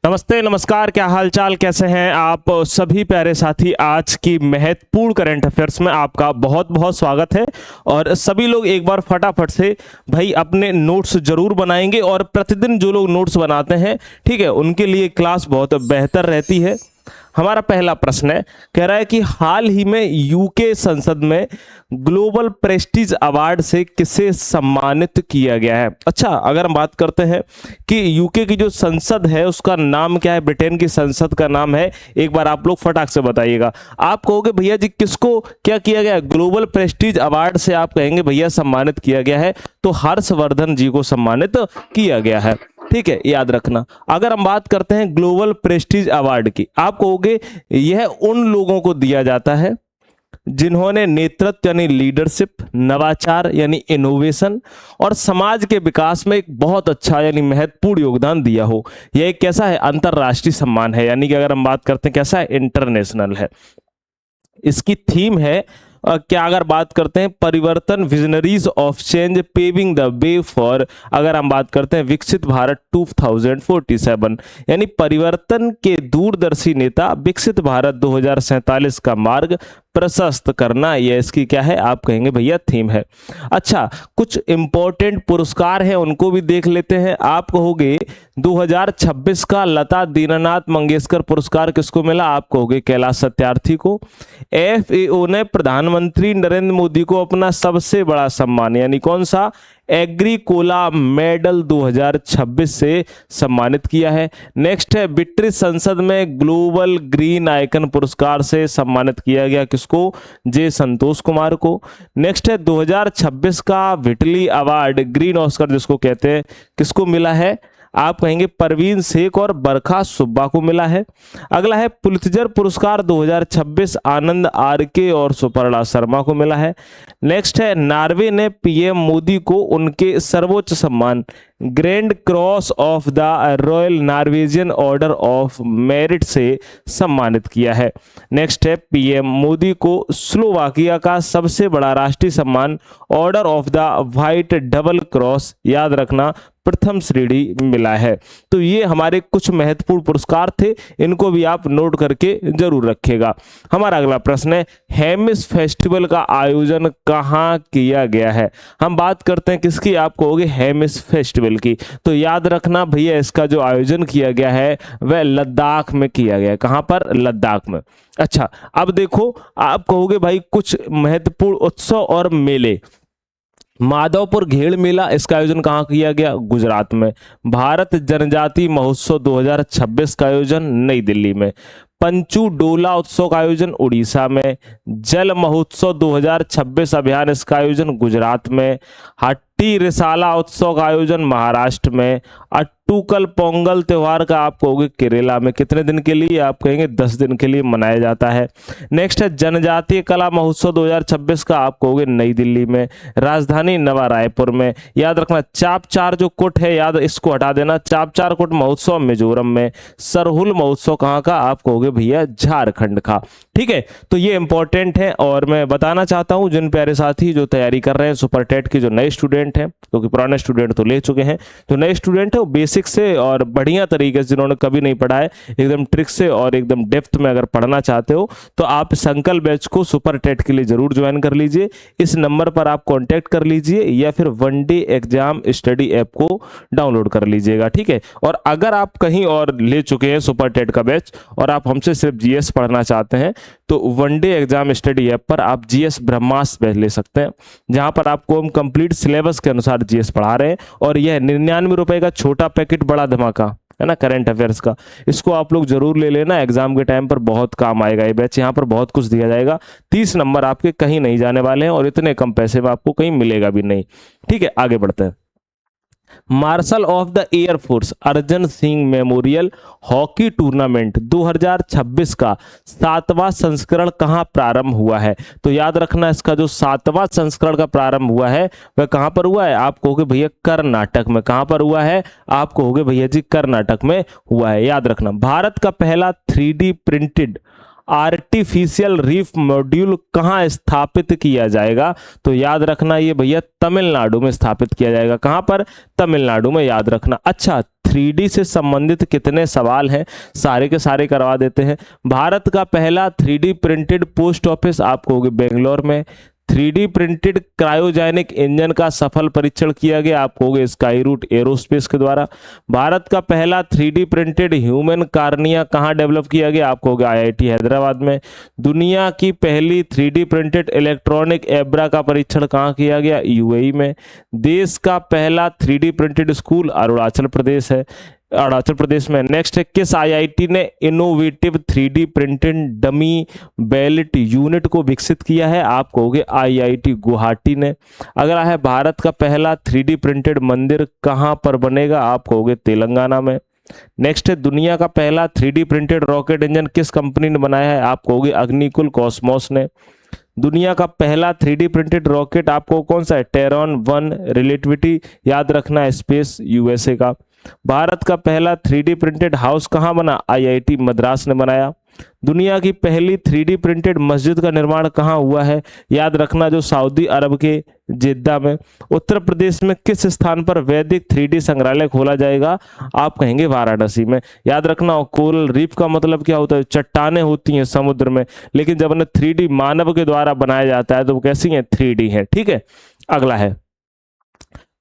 नमस्ते, नमस्कार। क्या हालचाल, कैसे हैं आप सभी प्यारे साथी। आज की महत्वपूर्ण करंट अफेयर्स में आपका बहुत बहुत स्वागत है। और सभी लोग एक बार फटाफट से भाई अपने नोट्स जरूर बनाएंगे, और प्रतिदिन जो लोग नोट्स बनाते हैं, ठीक है, उनके लिए क्लास बहुत बेहतर रहती है। हमारा पहला प्रश्न है, कह रहा है कि हाल ही में यूके संसद में ग्लोबल प्रेस्टीज अवार्ड से किसे सम्मानित किया गया है। अच्छा, अगर हम बात करते हैं कि यूके की जो संसद है उसका नाम क्या है, ब्रिटेन की संसद का नाम है, एक बार आप लोग फटाक से बताइएगा। आप कहोगे भैया जी किसको क्या किया गया, ग्लोबल प्रेस्टीज अवार्ड से आप कहेंगे भैया सम्मानित किया गया है, तो हर्षवर्धन जी को सम्मानित किया गया है। ठीक है, याद रखना। अगर हम बात करते हैं ग्लोबल प्रेस्टीज अवार्ड की, आप कहोगे यह उन लोगों को दिया जाता है जिन्होंने नेतृत्व यानी लीडरशिप, नवाचार यानी इनोवेशन और समाज के विकास में एक बहुत अच्छा यानी महत्वपूर्ण योगदान दिया हो। यह एक कैसा है, अंतरराष्ट्रीय सम्मान है, यानी कि अगर हम बात करते हैं कैसा है, इंटरनेशनल है। इसकी थीम है क्या, अगर बात करते हैं परिवर्तन, visionaries of change paving the way for, अगर हम बात करते हैं विकसित भारत 2047, यानी परिवर्तन के दूरदर्शी नेता, विकसित भारत 2047 का मार्ग प्रशस्त करना, यह इसकी क्या है, आप कहेंगे भैया थीम है। अच्छा, कुछ इंपॉर्टेंट पुरस्कार हैं, उनको भी देख लेते हैं। आप कहोगे 2026 का लता दीनानाथ मंगेशकर पुरस्कार किसको मिला, आप कहोगे कैलाश सत्यार्थी को। FAO ने प्रधानमंत्री नरेंद्र मोदी को अपना सबसे बड़ा सम्मान यानी कौन सा, एग्रीकोला मेडल 2026 से सम्मानित किया है। नेक्स्ट है, ब्रिटिश संसद में ग्लोबल ग्रीन आइकन पुरस्कार से सम्मानित किया गया किसको, जे संतोष कुमार को। नेक्स्ट है 2026 का विटली अवार्ड, ग्रीन ऑस्कर जिसको कहते हैं, किसको मिला है, आप कहेंगे परवीन शेख और बरखा सुब्बा को मिला है। अगला है पुलित्जर पुरस्कार 2026 आनंद आरके और सुपर्णा शर्मा को मिला है। नेक्स्ट है, नॉर्वे ने PM मोदी को उनके सर्वोच्च सम्मान grand cross of the royal Norwegian order of merit से सम्मानित किया है। नेक्स्ट है, PM मोदी को स्लोवाकिया का सबसे बड़ा राष्ट्रीय सम्मान order of the white double cross, याद रखना, प्रथम श्रेणी मिला है। तो ये हमारे कुछ महत्वपूर्ण पुरस्कार थे, इनको भी आप नोट करके जरूर रखिएगा। हमारा अगला प्रश्न है, हेमिस फेस्टिवल का आयोजन कहाँ किया गया है। हम बात करते हैं किसकी, आप कहोगे हेमिस फेस्टिवल की, तो याद रखना भैया इसका जो आयोजन किया गया है वह लद्दाख में किया गया है। कहाँ पर, लद्दाख में। अच्छा, अब देखो, आप कहोगे भाई कुछ महत्वपूर्ण उत्सव और मेले, माधवपुर घेड़ मेला, इसका आयोजन कहाँ किया गया, गुजरात में। भारत जनजाति महोत्सव 2026 का आयोजन नई दिल्ली में। पंचू डोला उत्सव का आयोजन उड़ीसा में। जल महोत्सव 2026 अभियान, इसका आयोजन गुजरात में। हट्टी रिसाला उत्सव का आयोजन महाराष्ट्र में। अट्टूकल पोंगल त्योहार का आप कहोगे केरला में, कितने दिन के लिए, आप कहेंगे 10 दिन के लिए मनाया जाता है। नेक्स्ट है जनजातीय कला महोत्सव 2026 का, आप कहोगे नई दिल्ली में, राजधानी नवा रायपुर में। याद रखना चापचार जो कुट है, याद इसको हटा देना, चापचार कुट महोत्सव मिजोरम में। सरहुल महोत्सव कहाँ का, आप कहोगे भैया झारखंड का। ठीक है, तो ये इंपॉर्टेंट है। और मैं बताना चाहता हूं जिन प्यारे साथी जो तैयारी कर रहे हैं सुपर टेट के, जो नए स्टूडेंट हैं, क्योंकि पुराने स्टूडेंट तो ले चुके हैं, जो नए स्टूडेंट है वो बेसिक से और बढ़िया तरीके से, जिन्होंने कभी नहीं पढ़ा है, एकदम ट्रिक से और एकदम डेप्थ में अगर पढ़ना चाहते हो तो आप संकल्प बैच को सुपर टेट के लिए जरूर ज्वाइन कर लीजिए। इस नंबर पर आप कॉन्टैक्ट कर लीजिए, या फिर one day exam study app को डाउनलोड कर लीजिएगा। ठीक है, और अगर आप कहीं और ले चुके हैं सुपर टेट का बैच और आप हमसे सिर्फ GS पढ़ना चाहते हैं, तो one day exam study app पर आप GS ब्रह्मास्त्र बैच ले सकते हैं, जहां पर आपको हम कंप्लीट सिलेबस के अनुसार GS पढ़ा रहे हैं। और यह 99 रुपए का छोटा पैकेट, बड़ा धमाका है ना, करंट अफेयर्स का, इसको आप लोग जरूर ले लेना, एग्जाम के टाइम पर बहुत काम आएगा ये बैच। यहाँ पर बहुत कुछ दिया जाएगा, 30 नंबर आपके कहीं नहीं जाने वाले हैं, और इतने कम पैसे में आपको कहीं मिलेगा भी नहीं। ठीक है, आगे बढ़ते हैं। Marshal of the air force Arjan Singh memorial hockey tournament 2026 का 7वां संस्करण कहां प्रारंभ हुआ है। तो याद रखना, इसका जो 7वां संस्करण का प्रारंभ हुआ है वह कहां पर हुआ है, आप कहोगे भैया कर्नाटक में। कहां पर हुआ है, आप कहोगे भैया जी कर्नाटक में हुआ है। याद रखना, भारत का पहला 3D printed artificial reef module कहाँ स्थापित किया जाएगा? तो याद रखना ये भैया तमिलनाडु में स्थापित किया जाएगा। कहाँ पर? तमिलनाडु में, याद रखना। अच्छा, 3D से संबंधित कितने सवाल हैं, सारे के सारे करवा देते हैं। भारत का पहला 3D प्रिंटेड पोस्ट ऑफिस आपको होगा बेंगलोर में। 3D प्रिंटेड क्रायोजेनिक इंजन का सफल परीक्षण किया गया आपको होगा स्काई रूट एरोस्पेस के द्वारा। भारत का पहला 3D प्रिंटेड ह्यूमन कार्निया कहाँ डेवलप किया गया? आपको होगा IIT हैदराबाद में। दुनिया की पहली 3D प्रिंटेड इलेक्ट्रॉनिक एब्रा का परीक्षण कहाँ किया गया? UAE में। देश का पहला 3D printed school Arunachal Pradesh है, अरुणाचल प्रदेश में। नेक्स्ट है, किस IIT ने innovative 3D printed dummy ballot unit को विकसित किया है? आप कहोगे IIT गुवाहाटी ने। अगला है, भारत का पहला 3D प्रिंटेड मंदिर कहाँ पर बनेगा? आप कहोगे तेलंगाना में। नेक्स्ट है, दुनिया का पहला 3D प्रिंटेड रॉकेट इंजन किस कंपनी ने बनाया है? आप कहोगे अग्निकुल कॉस्मोस ने। दुनिया का पहला 3D प्रिंटेड रॉकेट आपको कौन सा है? टेरॉन 1 रिलेटिविटी, याद रखना, स्पेस USA का। भारत का पहला 3D प्रिंटेड हाउस कहाँ बना? IIT मद्रास ने बनाया। दुनिया की पहली 3D प्रिंटेड मस्जिद का निर्माण कहाँ हुआ है? याद रखना, जो सऊदी अरब के जिद्दा में। उत्तर प्रदेश में किस स्थान पर वैदिक 3D संग्रहालय खोला जाएगा? आप कहेंगे वाराणसी में। याद रखना, कोरल रीफ का मतलब क्या होता है? चट्टानें होती हैं समुद्र में, लेकिन जब उन्हें 3D मानव के द्वारा बनाया जाता है तो वो कैसी हैं? 3D है। ठीक है, अगला है,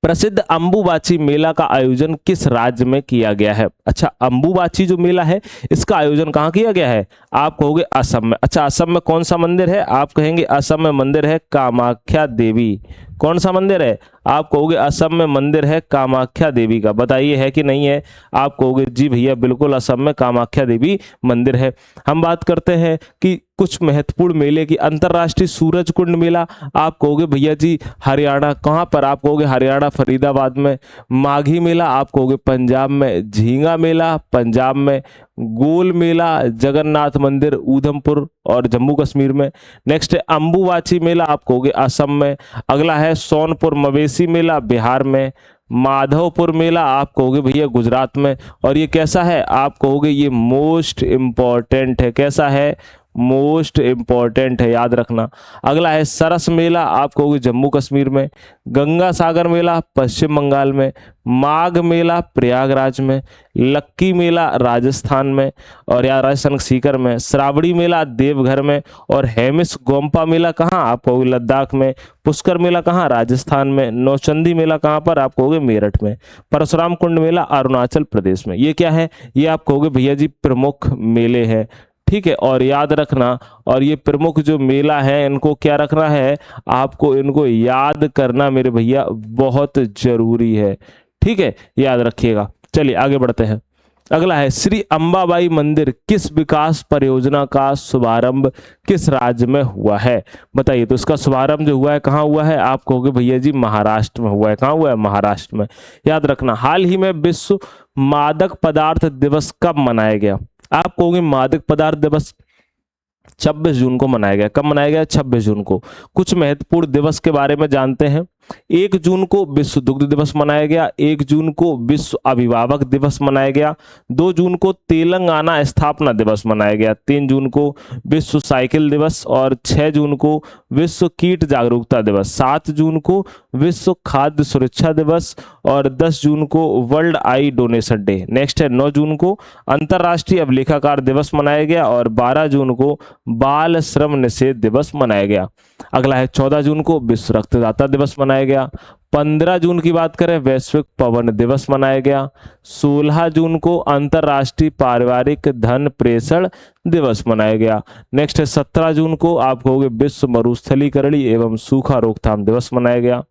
प्रसिद्ध अंबुबाची मेला का आयोजन किस राज्य में किया गया है? अच्छा, अंबुबाची जो मेला है इसका आयोजन कहाँ किया गया है? आप कहोगे असम में। अच्छा, असम में कौन सा मंदिर है? आप कहेंगे असम में मंदिर है कामाख्या देवी। कौन सा मंदिर है? आप कहोगे असम में मंदिर है कामाख्या देवी का। बताइए है कि नहीं है? आप कहोगे जी भैया बिल्कुल, असम में कामाख्या देवी मंदिर है। हम बात करते हैं कि कुछ महत्वपूर्ण मेले की। अंतर्राष्ट्रीय सूरज कुंड मेला आप कहोगे भैया जी हरियाणा। कहाँ पर? आप कहोगे हरियाणा फरीदाबाद में। माघी मेला आप कहोगे पंजाब में। झींगा मेला पंजाब में। गोल मेला जगन्नाथ मंदिर ऊधमपुर और जम्मू कश्मीर में। नेक्स्ट है, अंबुबाची मेला आप कहोगे असम में। अगला है, सोनपुर मवेशी मेला बिहार में। माधवपुर मेला आप कहोगे भैया गुजरात में। और ये कैसा है? आप कहोगे ये मोस्ट इंपॉर्टेंट है। कैसा है? मोस्ट इंपॉर्टेंट है, याद रखना। अगला है, सरस मेला आप कहोगे जम्मू कश्मीर में। गंगा सागर मेला पश्चिम बंगाल में। माघ मेला प्रयागराज में। लक्की मेला राजस्थान में और या राजस्थान सीकर में। श्रावणी मेला देवघर में। और हेमिस गोम्पा मेला कहाँ? आप कहोगे लद्दाख में। पुष्कर मेला कहाँ? राजस्थान में। नौचंदी मेला कहाँ पर? आप कहोगे मेरठ में। परशुराम कुंड मेला अरुणाचल प्रदेश में। ये क्या है? ये आप कहोगे भैया जी प्रमुख मेले हैं। ठीक है, और याद रखना, और ये प्रमुख जो मेला है इनको क्या रखना है? आपको इनको याद करना मेरे भैया बहुत जरूरी है। ठीक है, याद रखिएगा। चलिए आगे बढ़ते हैं। अगला है, श्री अंबाबाई मंदिर किस विकास परियोजना का शुभारंभ किस राज्य में हुआ है? बताइए। तो इसका शुभारंभ जो हुआ है कहाँ हुआ है? आप कहोगे भैया जी महाराष्ट्र में हुआ है। कहाँ हुआ है? महाराष्ट्र में। याद रखना, हाल ही में विश्व मादक पदार्थ दिवस कब मनाया गया? आप कहोगे मादक पदार्थ दिवस 26 जून को मनाया गया। कब मनाया गया? 26 जून को। कुछ महत्वपूर्ण दिवस के बारे में जानते हैं। 1 जून को विश्व दुग्ध दिवस मनाया गया। 1 जून को विश्व अभिभावक दिवस मनाया गया। 2 जून को तेलंगाना स्थापना दिवस मनाया गया। 3 जून को विश्व साइकिल दिवस और 6 जून को विश्व कीट जागरूकता दिवस। 7 जून को विश्व खाद्य सुरक्षा दिवस और 10 जून को world I donation day. Next है, 9 जून को अंतर्राष्ट्रीय अभिलेखाकार दिवस मनाया गया और 12 जून को बाल श्रम निषेध दिवस मनाया गया। अगला है, 14 जून को विश्व रक्तदाता दिवस मनाया गया। 15 जून की बात करें वैश्विक पवन दिवस मनाया गया। 16 जून को अंतर्राष्ट्रीय पारिवारिक धन प्रेषण दिवस मनाया गया। नेक्स्ट है, 17 जून को आप कहोगे विश्व मरुस्थलीकरण एवं सूखा रोकथाम दिवस मनाया गया।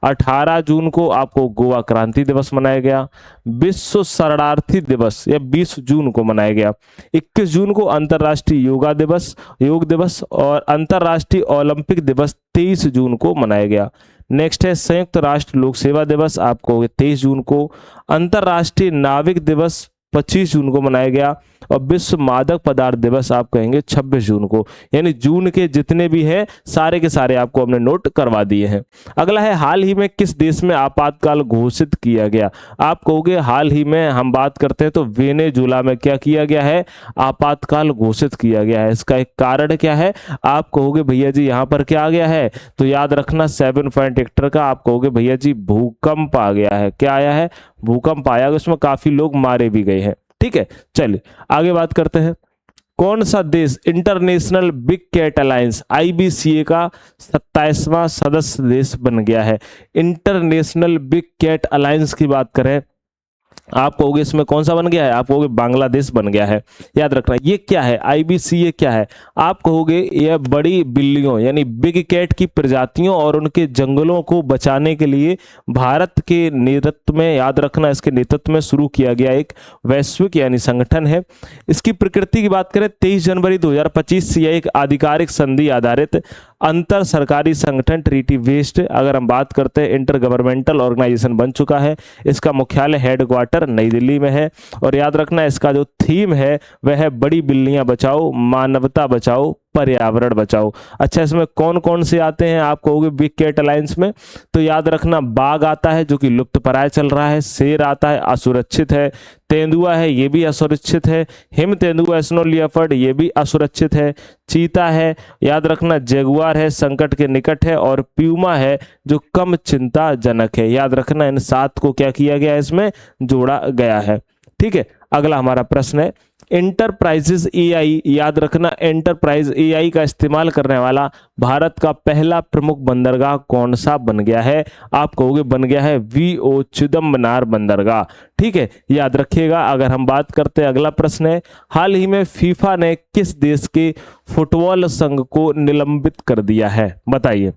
18 जून को आपको गोवा क्रांति दिवस मनाया गया। विश्व शरणार्थी दिवस या 20 जून को मनाया गया। 21 जून को अंतर्राष्ट्रीय योग दिवस और अंतर्राष्ट्रीय ओलंपिक दिवस 23 जून को मनाया गया। नेक्स्ट है, संयुक्त राष्ट्र लोक सेवा दिवस आपको 23 जून को। अंतर्राष्ट्रीय नाविक दिवस 25 जून को मनाया गया। और विश्व मादक पदार्थ दिवस आप कहेंगे 26 जून को। यानी जून के जितने भी हैं सारे के सारे आपको हमने नोट करवा दिए हैं। अगला है हाल ही में किस देश में आपातकाल घोषित किया गया। आप कहोगे हाल ही में हम बात करते हैं तो वेनेजुला में क्या किया गया है, आपातकाल घोषित किया गया है। इसका एक कारण क्या है, आप कहोगे भैया जी यहाँ पर क्या आ गया है, तो याद रखना 7 रिक्टर का। आप कहोगे भैया जी भूकंप आ गया है। क्या आया है, भूकंप आया, उसमें काफी लोग मारे भी गए हैं। ठीक है, चलिए आगे बात करते हैं। कौन सा देश International Big Cat Alliance IBCA का 27वां सदस्य देश बन गया है। इंटरनेशनल बिग कैट अलायंस की बात करें, आप कहोगे इसमें कौन सा बन गया है, आप कहोगे बांग्लादेश बन गया है। याद रखना ये क्या है, IBCA क्या है, आप कहोगे यह बड़ी बिल्लियों यानी बिग कैट की प्रजातियों और उनके जंगलों को बचाने के लिए भारत के नेतृत्व में, याद रखना इसके नेतृत्व में शुरू किया गया एक वैश्विक यानी संगठन है। इसकी प्रकृति की बात करें 23 जनवरी 2025 से यह एक आधिकारिक संधि आधारित अंतर सरकारी संगठन ट्रीटी बेस्ड, अगर हम बात करते हैं इंटर गवर्नमेंटल ऑर्गेनाइजेशन बन चुका है। इसका मुख्यालय हेडक्वार्टर नई दिल्ली में है और याद रखना इसका जो थीम है वह है बड़ी बिल्लियां बचाओ, मानवता बचाओ, पर्यावरण बचाओ। अच्छा, इसमें कौन कौन से आते हैं, आप कहोगे बिग कैट अलायंस में, तो याद रखना बाघ आता है जो कि लुप्तप्राय चल रहा है, शेर आता है असुरक्षित है, तेंदुआ है ये भी असुरक्षित है, हिम तेंदुआ स्नो लियोपार्ड ये भी असुरक्षित है, चीता है, याद रखना जगुआर है संकट के निकट है, और प्यूमा है जो कम चिंताजनक है। याद रखना इन 7 को क्या किया गया है, इसमें जोड़ा गया है। ठीक है, अगला हमारा प्रश्न है एंटरप्राइजेज AI, याद रखना एंटरप्राइज AI का इस्तेमाल करने वाला भारत का पहला प्रमुख बंदरगाह कौन सा बन गया है। आप कहोगे बन गया है VO चिदम्बनार बंदरगाह। ठीक है, याद रखिएगा। अगर हम बात करते हैं, अगला प्रश्न है हाल ही में फीफा ने किस देश के फुटबॉल संघ को निलंबित कर दिया है, बताइए।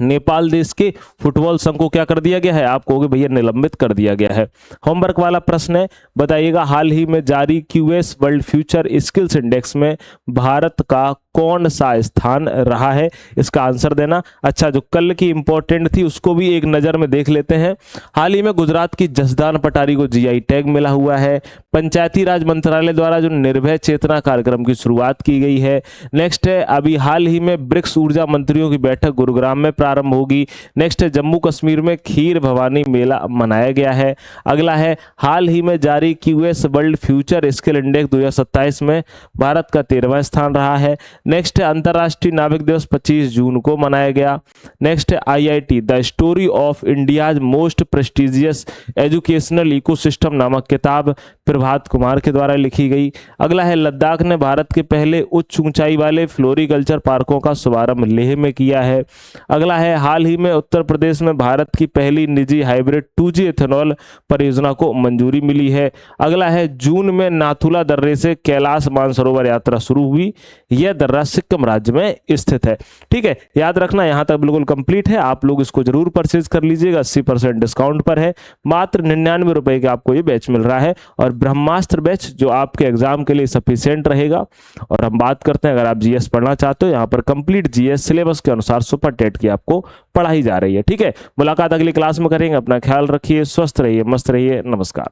नेपाल देश के फुटबॉल संघ को क्या कर दिया गया है, आप कहोगे भैया निलंबित कर दिया गया है। होमवर्क वाला प्रश्न है, बताइएगा हाल ही में जारी QS world future skills index में भारत का कौन सा स्थान रहा है, इसका आंसर देना। अच्छा, जो कल की इंपॉर्टेंट थी उसको भी एक नजर में देख लेते हैं। हाल ही में गुजरात की जसदान पटारी को GI टैग मिला हुआ है। पंचायती राज मंत्रालय द्वारा जो निर्भय चेतना कार्यक्रम की शुरुआत की गई है। नेक्स्ट है अभी हाल ही में ब्रिक्स ऊर्जा मंत्रियों की बैठक गुरुग्राम में प्रारंभ होगी। नेक्स्ट है जम्मू कश्मीर में खीर भवानी मेला मनाया गया है। अगला है हाल ही में जारी QS world future skill index 2027 में भारत का 13वां स्थान रहा है। नेक्स्ट है अंतर्राष्ट्रीय नाविक दिवस 25 जून को मनाया गया। नेक्स्ट है IIT the story of India's most prestigious educational ecosystem नामक किताब प्रभात कुमार के द्वारा लिखी गई। अगला है लद्दाख ने भारत के पहले उच्च ऊंचाई वाले फ्लोरिकल्चर पार्कों का शुभारंभ लेह में किया है। अगला है हाल ही में उत्तर प्रदेश में भारत की पहली निजी हाइब्रिड 2G एथेनॉल परियोजना को मंजूरी मिली है। अगला है जून में नाथुला दर्रे से कैलाश मानसरोवर यात्रा शुरू हुई। यह दर्रा सिक्किम राज्य में स्थित है। ठीक है, याद रखना यहाँ तक बिल्कुल कंप्लीट है। आप लोग इसको जरूर परचेज कर लीजिएगा, 80% डिस्काउंट पर है। मात्र 99 रुपए का आपको ये बैच मिल रहा है और ब्रह्मास्त्र बैच जो आपके एग्जाम के लिए सफिशिएंट रहेगा। और हम बात करते हैं अगर आप GS पढ़ना चाहते हो, यहाँ पर कंप्लीट GS सिलेबस के अनुसार सुपर टेट की आपको पढ़ाई जा रही है। ठीक है, मुलाकात अगली क्लास में करेंगे। अपना ख्याल रखिए, स्वस्थ रहिए, मस्त रहिए, नमस्कार।